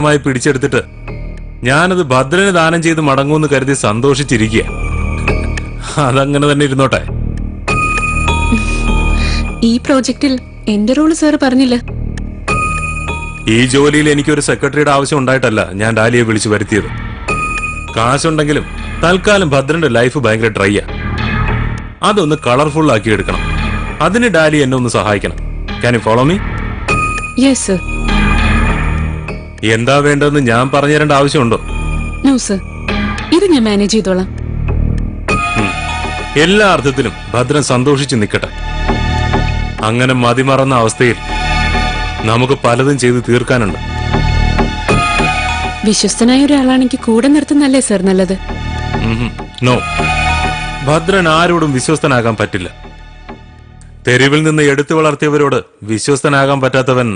പിടിച്ചെടുത്തിട്ട് ഞാനത് ഭദ്രന് ദാനം ചെയ്ത് മടങ്ങുമെന്ന് കരുതി സന്തോഷിച്ചിരിക്കുക. അതങ്ങനെ തന്നെ ഇരുന്നോട്ടെ. ഈ പ്രോജക്റ്റിൽ എന്റെ റോള് സാർ പറഞ്ഞില്ല. ഈ ജോലിയിൽ എനിക്കൊരു സെക്രട്ടറിയുടെ ആവശ്യം ഉണ്ടായിട്ടല്ല ഞാൻ ഡാലിയെ വിളിച്ചു വരുത്തിയത്. കാശുണ്ടെങ്കിലും തൽക്കാലം ഭദ്രന്റെ ലൈഫ് ഭയങ്കര ഡ്രൈയാ. അതൊന്ന് കളർഫുൾ ആക്കി എടുക്കണം. അതിന് ഡാലി എന്നെ ഒന്ന് സഹായിക്കണം. Can you follow me? Yes sir. എന്താ വേണ്ടതെന്ന് ഞാൻ പറഞ്ഞു തരേണ്ട ആവശ്യമുണ്ടോ? നോ സർ, ഇത് ഞാൻ മാനേജ് ചെയ്തോളാം. എല്ലാ അർത്ഥത്തിലും ഭദ്രൻ സന്തോഷിച്ച് നിൽക്കട്ടെ. അങ്ങനെ മതിമറന്ന അവസ്ഥയിൽ നമുക്ക് പലതും ചെയ്ത് തീർക്കാനുണ്ട്. വിശ്വസ്തനായ ഒരാളാണെങ്കിൽ കൂടെ നിർത്തുന്നല്ലേ സർ നല്ലത്? നോ, ഭദ്രൻ ആരോടും വിശ്വസ്തനാകാൻ പറ്റില്ല. തെരുവിൽ നിന്ന് എടുത്തു വളർത്തിയവരോട് വിശ്വസ്തനാകാൻ പറ്റാത്തവൻ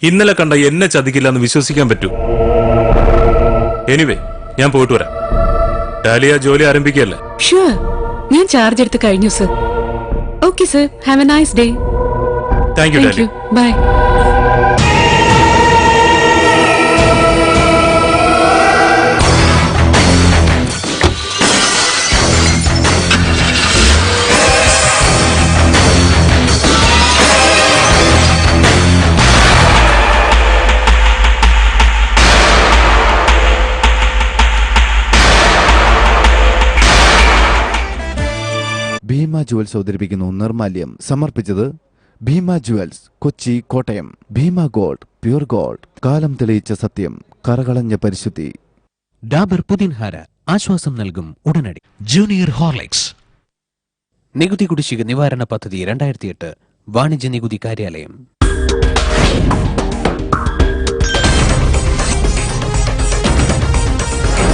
ഇന്നലെ കണ്ട എന്നെ ചതിക്കില്ലെന്ന് വിശ്വസിക്കാൻ പറ്റൂ. എനിവേ, ഞാൻ പോയിട്ട് വരാം. ഡാലിയ ജോലി ആരംഭിക്കുകയല്ലേ? ഷുവർ, ഞാൻ ചാർജ് എടുത്ത് കഴിഞ്ഞു sir. Okay sir, have a nice day. Thank you Dalia. Bye. Bhima jewels അവതരിപ്പിക്കുന്നു നിർമാല്യം. സമർപ്പിച്ചത് Bhima jewels, Kochi, Kottayam. Bhima gold, pure gold, കാലം തെളിയിച്ച സത്യം, കറകളഞ്ഞ പരിശുദ്ധി. ഡാബർ പുതിൻഹാര ആശ്വാസം നൽകും ഉടനടി. Junior Horlicks. നികുതി കുടിശ്ശിക നിവാരണ പദ്ധതി 2008 വാണിജ്യ നികുതി കാര്യാലയം.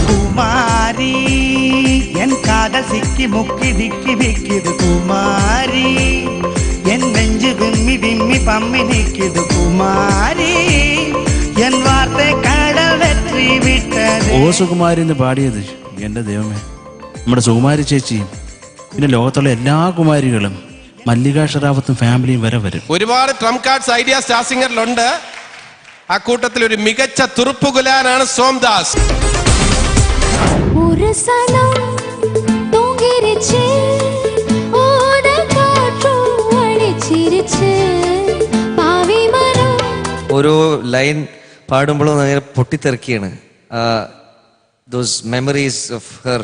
കുമാരി എൻ കാതൽ സിക്കി മുക്കി ദിക്കി വിക്കിത് കുമാരി എൻ നെഞ്ചു വിമ്മി വിമ്മി പമ്മി നിക്കിത് കുമാരി എൻ വാർത്ത കടൽ വെற்றி വിട്ടത്. ഓ സുകുമാരി എന്ന് പാടിയത് എൻ്റെ ദൈവമേ, നമ്മുടെ സുകുമാരി ചേച്ചിയും പിന്നെ ലോകത്തുള്ള എല്ലാ കുമാരികളും മല്ലിക ഷറാവത്തും ഫാമിലിയും വരെ വരും. ഒരുപാട് ട്രംപ് കാർഡ്സ് ഐഡിയ സ്റ്റാർ സിംഗറിലുണ്ട്. അക്കൂട്ടത്തിൽ ഒരു മികച്ച തുറുപ്പുകുലാനാണ് സോംദാസ്. ഓരോ ലൈൻ പാടുമ്പോഴും അങ്ങനെ പൊട്ടിത്തെറിക്കുകയാണ്. those memories of her.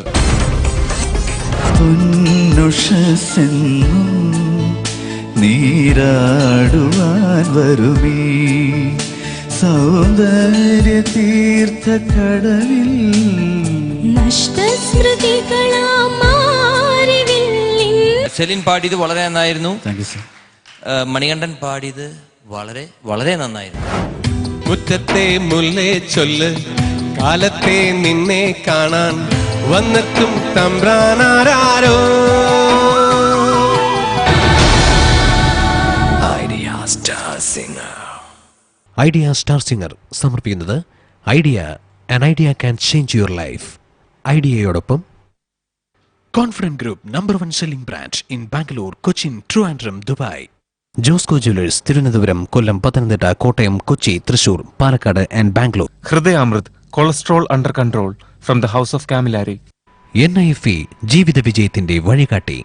നീരാടുവാൻ വരുമീ സൗന്ദര്യ തീർത്ഥ കടലിൽ സെലിൻ പാടിയത് വളരെ നന്നായിരുന്നു. Thank you sir. മണികണ്ഠൻ പാടിയത് വളരെ വളരെ നന്നായിരുന്നു. മുറ്റത്തെ മുല്ലേ ചൊല്ല് കാലത്തെ നിന്നെ കാണാൻ വന്നെത്തും തമ്പ്രാനാരോ. ഐഡിയ സ്റ്റാർ സിംഗർ സമർപ്പിക്കുന്നത് Idea, an idea can change your life. ഐഡിയയോടൊപ്പം confident group, number 1 selling branch in Bangalore, Cochin, Trivandrum, Dubai. Josco jewellers, Thiruvananthapuram, Kollam, Pathanamthitta, Kottayam, Kochi, Thrissur, Palakkad and Bangalore. Hridayamrit, cholesterol under control, from the house of Kamilari. NIFE, ജീവിത വിജയത്തിന്റെ വഴികാട്ടി.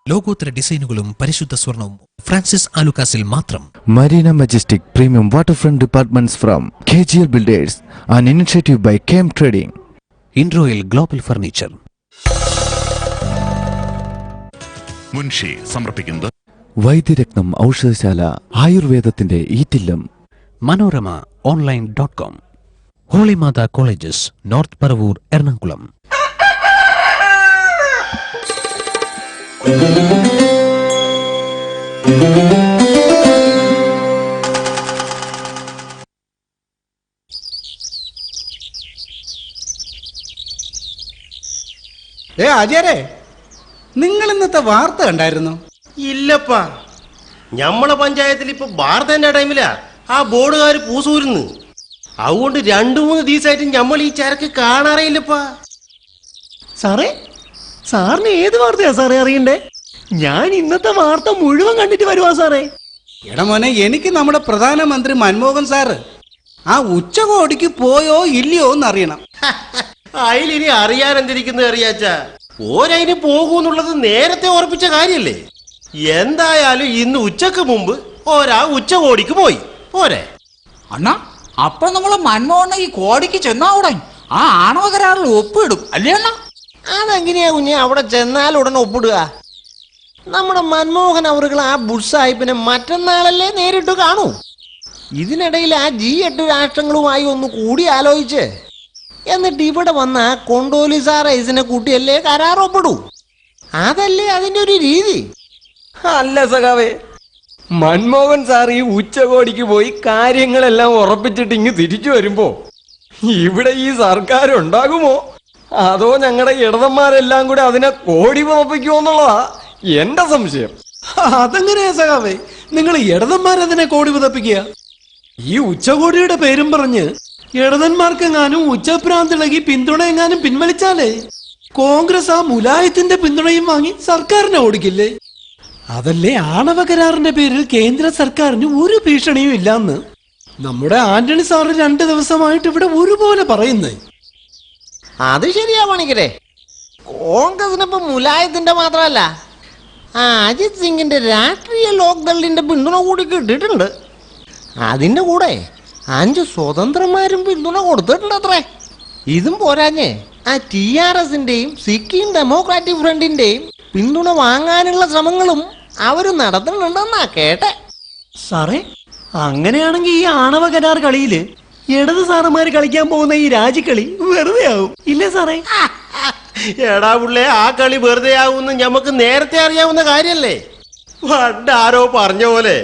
ലോകോത്തര ഡിസൈനുകളും പരിശുദ്ധ സ്വർണവും ഫ്രാൻസിസ് ആലുക്കാസിൽ മാത്രം. Marina Majestic Premium Waterfront Departments from KGL Builders, an initiative by KM Trading. ഇൻട്രോയിൽ global furniture. Munshi സമർപ്പിക്കുന്നത് Vaidyaratnam ഔഷധശാല, ആയുർവേദത്തിന്റെ ഈറ്റില്ലം. Manorama ഓൺലൈൻ.com. ഹോളിമാത colleges, north Paravur, Ernakulam. അജയരെ, നിങ്ങൾ ഇന്നത്തെ വാർത്ത കണ്ടായിരുന്നു? ഇല്ലപ്പാ, ഞമ്മളെ പഞ്ചായത്തിൽ ഇപ്പൊ വാർത്തേന്റെ ടൈമിലാ ആ ബോർഡുകാർ പൂസൂരുന്ന്. അതുകൊണ്ട് 2-3 ദിവസമായിട്ട് ഞമ്മൾ ഈ ചരക്ക് കാണാറേയില്ലപ്പാ. സാറേ, സാറിന് ഏത് വാർത്തയാ സാറേ അറിയണ്ടേ? ഞാൻ ഇന്നത്തെ വാർത്ത മുഴുവൻ കണ്ടിട്ട് വരുവാ സാറേ. എടാ മോനെ, എനിക്ക് നമ്മുടെ പ്രധാനമന്ത്രി മൻമോഹൻ സാറ് ആ ഉച്ചകോടിക്ക് പോയോ ഇല്ലയോ എന്നറിയണം. അതിലിനി അറിയാൻ എന്തിരിക്കുന്നത് അറിയാച്ച, ഓരതിന് പോകൂന്നുള്ളത് നേരത്തെ ഉറപ്പിച്ച കാര്യല്ലേ. എന്തായാലും ഇന്ന് ഉച്ചക്ക് മുമ്പ് ഒരാ ഉച്ചകോടിക്ക് പോയി പോരെ. അണ്ണാ, അപ്പൊ നമ്മള് മൻമോഹനെ ഈ കോടിക്ക് ചെന്നാ ഉടൻ ആ ആണവ കരാറിൽ ഒപ്പിടും അല്ലേ അണ്ണാ? അതെങ്ങനെയാ കുഞ്ഞെ അവിടെ ചെന്നാൽ ഉടൻ ഒപ്പിടുക? നമ്മുടെ മൻമോഹൻ അവറുകൾ ആ ബുഷ് സാഹിബിനെ മറ്റന്നാളല്ലേ നേരിട്ട് കാണൂ. ഇതിനിടയിൽ ആ G8 രാഷ്ട്രങ്ങളുമായി ഒന്ന് കൂടി ആലോചിച്ച് എന്നിട്ട് ഇവിടെ വന്ന കൊണ്ടോലിസ റൈസിനെ കൂട്ടിയല്ലേ കരാർ ഒപ്പിടൂ. അതല്ലേ അതിന്റെ ഒരു രീതി. അല്ല സഖാവേ, മൻമോഹൻ സാർ ഈ ഉച്ചകോടിക്ക് പോയി കാര്യങ്ങളെല്ലാം ഉറപ്പിച്ചിട്ട് ഇങ്ങ് തിരിച്ചു വരുമ്പോ ഇവിടെ ഈ സർക്കാർ ഉണ്ടാകുമോ, അതോ ഞങ്ങളുടെ ഇടതന്മാരെല്ലാം കൂടെ അതിനെ കോടി പുറപ്പിക്കുമോ എന്നുള്ളതാ എന്റെ സംശയം. അതെങ്ങനെയാ സഖാവേ നിങ്ങൾ ഇടതന്മാരതിനെ കോടി പുതപ്പിക്കുക? ഈ ഉച്ചകോടിയുടെ പേരും പറഞ്ഞ് ഇടതന്മാർക്കെങ്ങാനും ഉച്ചഭ്രാന്തിളകി പിന്തുണ എങ്ങാനും പിൻവലിച്ചാലേ കോൺഗ്രസ് ആ മുലായത്തിന്റെ പിന്തുണയും വാങ്ങി സർക്കാരിനെ ഓടിക്കില്ലേ? അതല്ലേ ആണവ കരാറിന്റെ പേരിൽ കേന്ദ്ര സർക്കാരിന് ഒരു ഭീഷണിയും ഇല്ലാന്ന് നമ്മുടെ ആന്റണി സാറ് 2 ദിവസമായിട്ട് ഇവിടെ ഒരുപോലെ പറയുന്നേ. അത് ശരിയാ പണിക്കരെ. കോൺഗ്രസിനിപ്പോ മുലായത്തിന്റെ മാത്രമല്ല അജിത് സിംഗിന്റെ രാഷ്ട്രീയ ലോക്ദളിന്റെ പിന്തുണ കൂടി കിട്ടിയിട്ടുണ്ട്. അതിന്റെ കൂടെ 5 സ്വതന്ത്രന്മാരും പിന്തുണ കൊടുത്തിട്ടുണ്ട് അത്രേ. ഇതും പോരാഞ്ഞേ ആ TRSന്റെയും സിക്കിം ഡെമോക്രാറ്റിക് ഫ്രണ്ടിന്റെയും പിന്തുണ വാങ്ങാനുള്ള ശ്രമങ്ങളും അവര് നടത്തുന്നുണ്ടെന്നാ കേട്ടെ. സാറേ, അങ്ങനെയാണെങ്കിൽ ഈ ആണവ കരാർ കളിയില് ഇടത് സാറുമാര് കളിക്കാൻ പോകുന്ന ഈ രാജിക്കളി വെറുതെ ആവും ഇല്ലേ സാറേ? എടാ പുള്ളേ, ആ കളി വെറുതെ ആവുമെന്ന് ഞമ്മക്ക് നേരത്തെ അറിയാവുന്ന കാര്യല്ലേ. പണ്ടാരോ പറഞ്ഞ പോലെ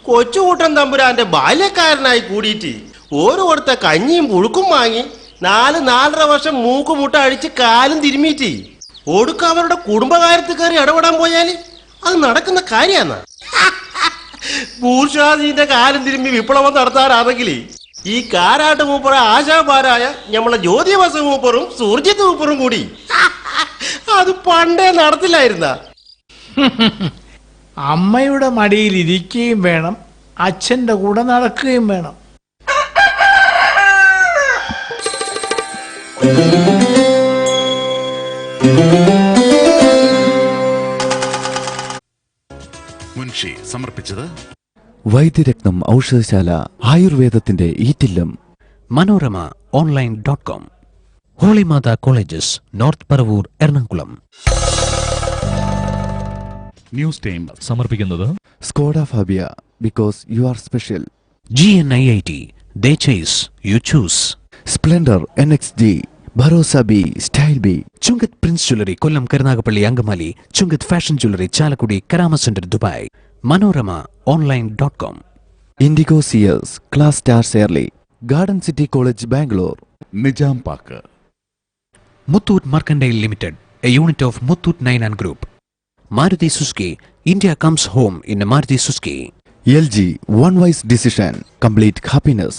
കൊച്ചുകൂട്ടൻ തമ്പുരാന്റെ ബാല്യക്കാരനായി കൂടിയിട്ട് ഓരോ കൊടുത്ത കഞ്ഞിയും പുഴുക്കും വാങ്ങി 4-4.5 വർഷം മൂക്കുമുട്ട അഴിച്ച് കാലും തിരുമിയിട്ട് ഒടുക്ക അവരുടെ കുടുംബകാര്യത്തിൽ കയറി ഇടപെടാൻ പോയാല് അത് നടക്കുന്ന കാര്യമാണ്. ബൂർഷാദീന്റെ കാലം തിരുമ്പി വിപ്ലവം നടത്താറാണെങ്കിൽ ഈ കാരാട്ട് മൂപ്പറ ആശാപാരായ നമ്മളെ ജ്യോതിബസ മൂപ്പറും സുർജിത്ത് മൂപ്പറും കൂടി അത് പണ്ടേ നടത്തില്ലായിരുന്ന. അമ്മയുടെ മടിയിൽ ഇരിക്കുകയും വേണം, അച്ഛന്റെ കൂടെ നടക്കുകയും വേണം. മുൻഷി സമർപ്പിച്ചത് Vaidyaratnam ഔഷധശാല, ആയുർവേദത്തിന്റെ ഈറ്റില്ലം. Manorama online.com. ഹോളിമാത colleges, north Paravur, Ernakulam. News time സമർപ്പിക്കുന്നത് Skoda Fabia, because you are special. GNIIT, they chase, you choose. Splendor NXG, ഭരോസ B, style B. Chungath Prince jewellery, Kollam, Karunagappally, Angamaly. Chungath fashion jewellery, Chalakudy, Karama centre, Dubai. Manorama online.com. IndiGo സിയേഴ്സ്, class stars early, garden city college, Bangalore. Nizam pack. Muthoot മർക്കൻഡൈൽ limited, a unit of Muthoot 9 and Group. Maruti Suzuki, India comes home in a Maruti Suzuki. LG, one wise decision, complete happiness.